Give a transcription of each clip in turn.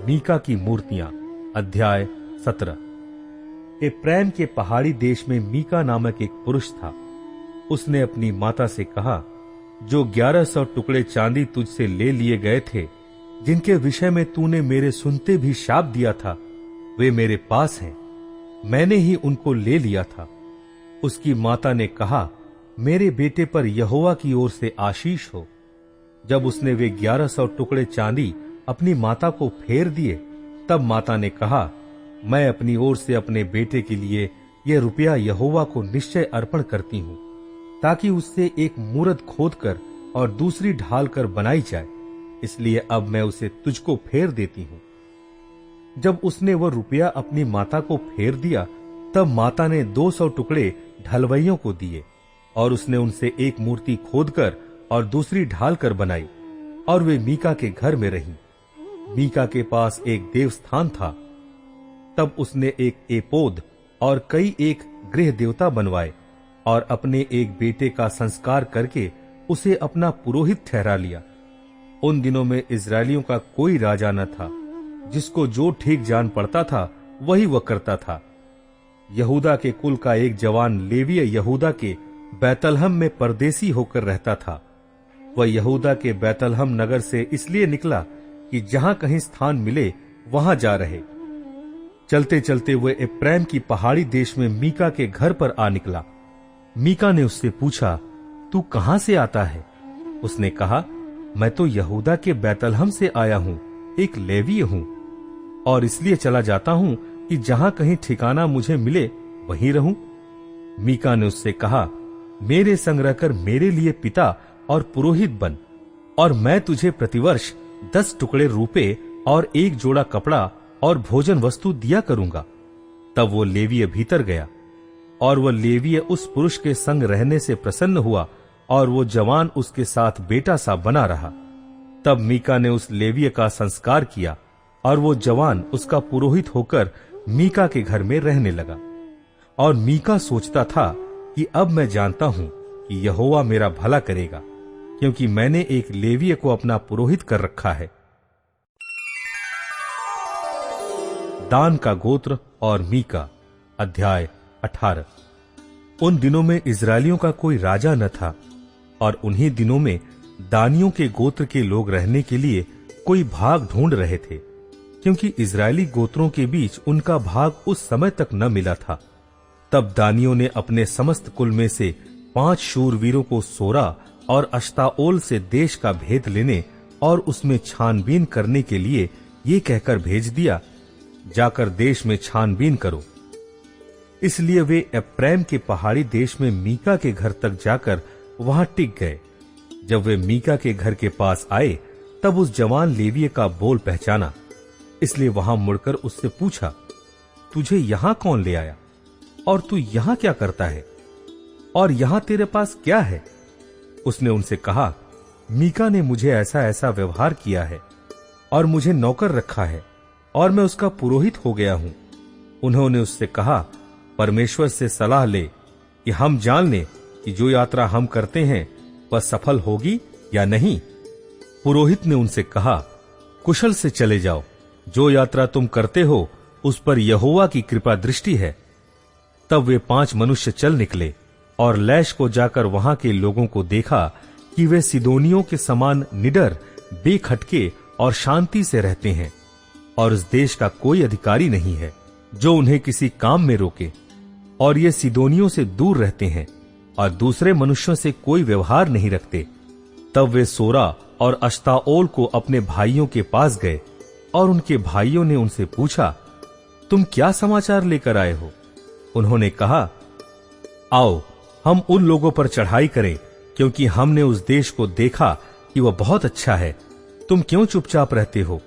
मीका की मूर्तियां। अध्याय 17। एप्रैम के पहाड़ी देश में मीका नामक एक पुरुष था। उसने अपनी माता से कहा, जो 1100 टुकड़े चांदी तुझसे ले लिए गए थे, जिनके विषय में तूने मेरे सुनते भी शाप दिया था, वे मेरे पास हैं। मैंने ही उनको ले लिया था। उसकी माता ने कहा, मेरे बेटे पर यहोवा की ओर से आशीष हो। जब उसने वे 1100 टुकड़े चांदी अपनी माता को फेर दिए, तब माता ने कहा, मैं अपनी ओर से अपने बेटे के लिए यह रुपया यहोवा को निश्चय अर्पण करती हूं, ताकि उससे एक मूरत खोदकर और दूसरी ढालकर बनाई जाए। इसलिए अब मैं उसे तुझको फेर देती हूं। जब उसने वह रुपया अपनी माता को फेर दिया, तब माता ने 200 टुकड़े ढलवैयों को दिए, और उसने उनसे एक मूर्ति खोदकर और दूसरी ढालकर बनाई, और वे मीका के घर में रहीं। मीका के पास एक देवस्थान था। तब उसने एक एपोद और कई एक गृह देवता बनवाए, और अपने एक बेटे का संस्कार करके उसे अपना पुरोहित ठहरा लिया। उन दिनों में इस्राएलियों का कोई राजा न था। जिसको जो ठीक जान पड़ता था वही वह करता था। यहूदा के कुल का एक जवान लेवीय यहूदा के बैतलहम में परदेसी होकर रहता था। वह यहूदा के बैतलहम नगर से इसलिए निकला कि जहां कहीं स्थान मिले वहां जा रहे। चलते चलते वह एप्रैम की पहाड़ी देश में मीका के घर पर आ निकला। मीका ने उससे पूछा, तू कहां से आता है? उसने कहा, मैं तो यहूदा के बैतलहम से आया हूं, एक लेवीय हूं, और इसलिए चला जाता हूं कि जहां कहीं ठिकाना मुझे मिले वहीं रहूं। मीका ने उससे कहा, मेरे संग रहकर मेरे लिए पिता और पुरोहित बन, और मैं तुझे प्रतिवर्ष 10 टुकड़े रूपे और 1 जोड़ा कपड़ा और भोजन वस्तु दिया करूंगा। तब वो लेवीय भीतर गया, और वह लेवीय उस पुरुष के संग रहने से प्रसन्न हुआ, और वो जवान उसके साथ बेटा सा बना रहा। तब मीका ने उस लेवीय का संस्कार किया, और वो जवान उसका पुरोहित होकर मीका के घर में रहने लगा। और मीका सोचता था कि अब मैं जानता हूं कि यहोवा मेरा भला करेगा, क्योंकि मैंने एक लेवीय को अपना पुरोहित कर रखा है। दान का गोत्र और मीका। अध्याय 18। उन दिनों में इस्राएलियों का कोई राजा न था, और उन्हीं दिनों में दानियों के गोत्र के लोग रहने के लिए कोई भाग ढूंढ रहे थे, क्योंकि इस्राएली गोत्रों के बीच उनका भाग उस समय तक न मिला था। तब दानियों ने अपने समस्त कुल में से 5 शूरवीरों को सोरा और अश्ताओल से देश का भेद लेने और उसमें छानबीन करने के लिए ये कहकर भेज दिया, जाकर देश में छानबीन करो। इसलिए वे एप्रैम के पहाड़ी देश में मीका के घर तक जाकर वहां टिक गए। जब वे मीका के घर के पास आए, तब उस जवान लेवीय का बोल पहचाना। इसलिए वहां मुड़कर उससे पूछा, तुझे यहां कौन ले आया, और तू यहां क्या करता है, और यहां तेरे पास क्या है? उसने उनसे कहा, मीका ने मुझे ऐसा ऐसा व्यवहार किया है, और मुझे नौकर रखा है, और मैं उसका पुरोहित हो गया हूं। उन्होंने उससे कहा, परमेश्वर से सलाह ले कि हम जान लें कि जो यात्रा हम करते हैं वह सफल होगी या नहीं। पुरोहित ने उनसे कहा, कुशल से चले जाओ, जो यात्रा तुम करते हो उस पर यहोवा की कृपा दृष्टि है। तब वे 5 मनुष्य चल निकले, और लैश को जाकर वहां के लोगों को देखा कि वे सिदोनियों के समान निडर, बेखटके और शांति से रहते हैं, और इस देश का कोई अधिकारी नहीं है जो उन्हें किसी काम में रोके, और ये सिदोनियों से दूर रहते हैं और दूसरे मनुष्यों से कोई व्यवहार नहीं रखते। तब वे सोरा और अश्ताओल को अपने भाइयों के पास गए, और उनके भाइयों ने उनसे पूछा, तुम क्या समाचार लेकर आए हो? उन्होंने कहा, आओ हम उन लोगों पर चढ़ाई करें, क्योंकि हमने उस देश को देखा कि वह बहुत अच्छा है। तुम क्यों चुपचाप रहते हो?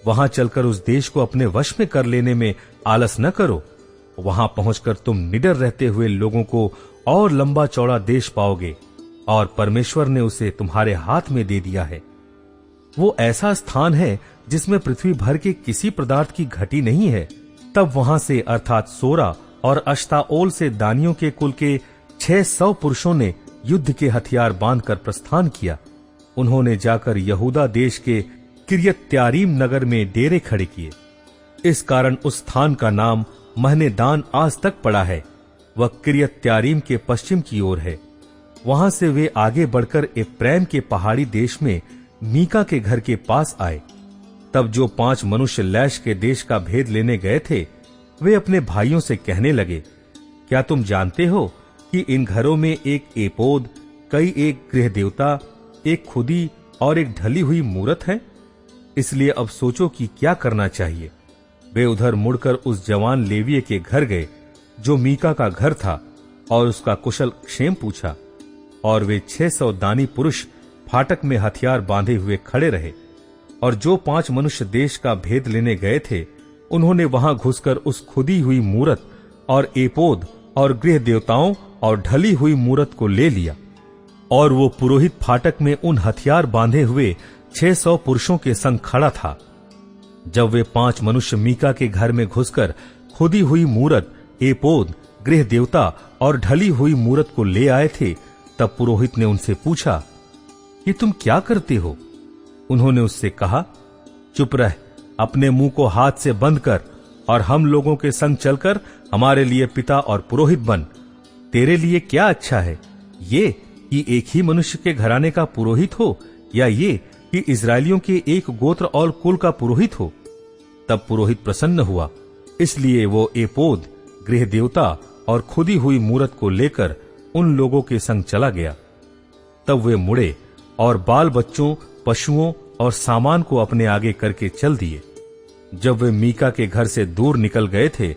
वहां चलकर उस देश को अपने वश में कर लेने में आलस न करो। वहां पहुंचकर तुम निडर रहते हुए लोगों को और लंबा चौड़ा देश पाओगे, और परमेश्वर ने उसे तुम्हारे हाथ में दे दिया है। वो ऐसा स्थान है जिसमें पृथ्वी भर के किसी पदार्थ की घटी नहीं है। तब वहां से अर्थात सोरा और अश्ताओल से दानियों के कुल के 600 पुरुषों ने युद्ध के हथियार बांधकर प्रस्थान किया। उन्होंने जाकर यहूदा देश के किर्यत्यारीम नगर में डेरे खड़े किए। इस कारण उस स्थान का नाम महने दान आज तक पड़ा है। वह किर्यत्यारीम के पश्चिम की ओर है। वहां से वे आगे बढ़कर एप्रैम के पहाड़ी देश में मीका के घर के पास आए। तब जो 5 मनुष्य लैश के देश का भेद लेने गए थे, वे अपने भाइयों से कहने लगे, क्या तुम जानते हो कि इन घरों में एक एपोद, कई एक गृह देवता, एक खुदी और एक ढली हुई मूरत है? इसलिए अब सोचो कि क्या करना चाहिए। वे उधर मुड़कर उस जवान लेवीय के घर गए जो मीका का घर था, और उसका कुशल क्षेम पूछा। और वे 600 दानी पुरुष फाटक में हथियार बांधे हुए खड़े रहे। और जो 5 मनुष्य देश का भेद लेने गए थे, उन्होंने वहां घुसकर उस खुदी हुई मूरत और एपोद और गृह देवताओं और ढली हुई मूरत को ले लिया। और वो पुरोहित फाटक में उन हथियार बांधे हुए 600 पुरुषों के संग खड़ा था। जब वे 5 मनुष्य मीका के घर में घुसकर खुदी हुई मूरत, एपोद, गृह देवता और ढली हुई मूरत को ले आए थे, तब पुरोहित ने उनसे पूछा, ये तुम क्या करते हो? उन्होंने उससे कहा, चुप रह, अपने मुंह को हाथ से बंद कर और हम लोगों के संग चलकर हमारे लिए पिता और पुरोहित बन। तेरे लिए क्या अच्छा है, ये कि एक ही मनुष्य के घराने का पुरोहित हो, या ये कि इस्राएलियों के एक गोत्र और कुल का पुरोहित हो? तब पुरोहित प्रसन्न हुआ, इसलिए वो एपोद, गृह देवता और खुदी हुई मूरत को लेकर उन लोगों के संग चला गया। तब वे मुड़े और बाल बच्चों, पशुओं और सामान को अपने आगे करके चल दिए। जब वे मीका के घर से दूर निकल गए थे,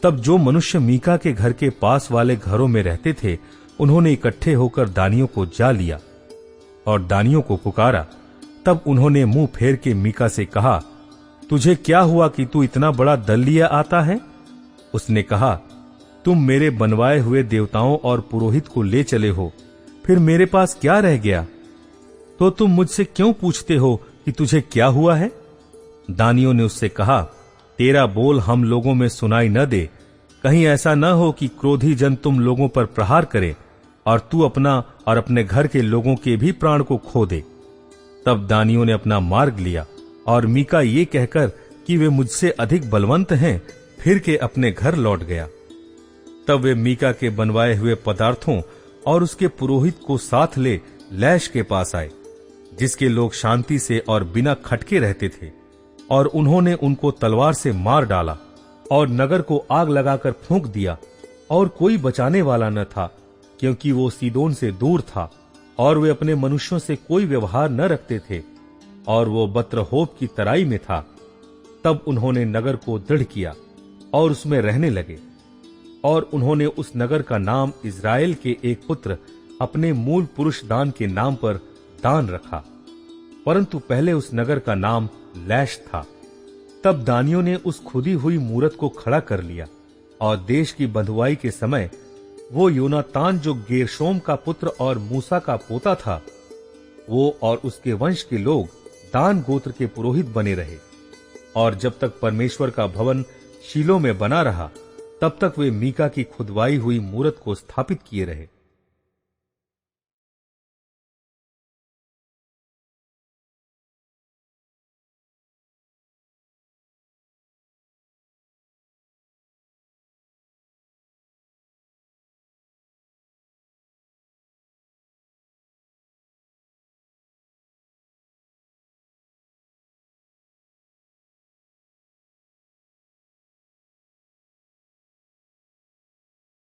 तब जो मनुष्य मीका के घर के पास वाले घरों में रहते थे, उन्होंने इकट्ठे होकर दानियों को जा लिया और दानियों को पुकारा। तब उन्होंने मुंह फेर के मीका से कहा, तुझे क्या हुआ कि तू इतना बड़ा दल लिए आता है? उसने कहा, तुम मेरे बनवाए हुए देवताओं और पुरोहित को ले चले हो, फिर मेरे पास क्या रह गया? तो तुम मुझसे क्यों पूछते हो कि तुझे क्या हुआ है? दानियों ने उससे कहा, तेरा बोल हम लोगों में सुनाई न दे, कहीं ऐसा न हो कि क्रोधी जन तुम लोगों पर प्रहार करे और तू अपना और अपने घर के लोगों के भी प्राण को खो दे। तब दानियों ने अपना मार्ग लिया और मीका ये कहकर कि वे मुझसे अधिक बलवंत हैं, फिर के अपने घर लौट गया। तब वे मीका के बनवाए हुए पदार्थों और उसके पुरोहित को साथ ले लैश के पास आए, जिसके लोग शांति से और बिना खटके रहते थे, और उन्होंने उनको तलवार से मार डाला और नगर को आग लगाकर फूंक दिया, और कोई बचाने वाला न था, क्योंकि वो सीदोन से दूर था और वे अपने मनुष्यों से कोई व्यवहार न रखते थे, और वो बत्रहोब की तराई में था। तब उन्होंने नगर को दृढ़ किया और उसमें रहने लगे, और उन्होंने उस नगर का नाम इस्राएल के एक पुत्र अपने मूल पुरुष दान के नाम पर दान रखा, परंतु पहले उस नगर का नाम लैश था। तब दानियों ने उस खुदी हुई मूरत को खड़ा कर लिया, और देश की बंधुआई के समय वो योनातान जो गेरशोम का पुत्र और मूसा का पोता था, वो और उसके वंश के लोग दान गोत्र के पुरोहित बने रहे। और जब तक परमेश्वर का भवन शीलो में बना रहा, तब तक वे मीका की खुदवाई हुई मूरत को स्थापित किए रहे।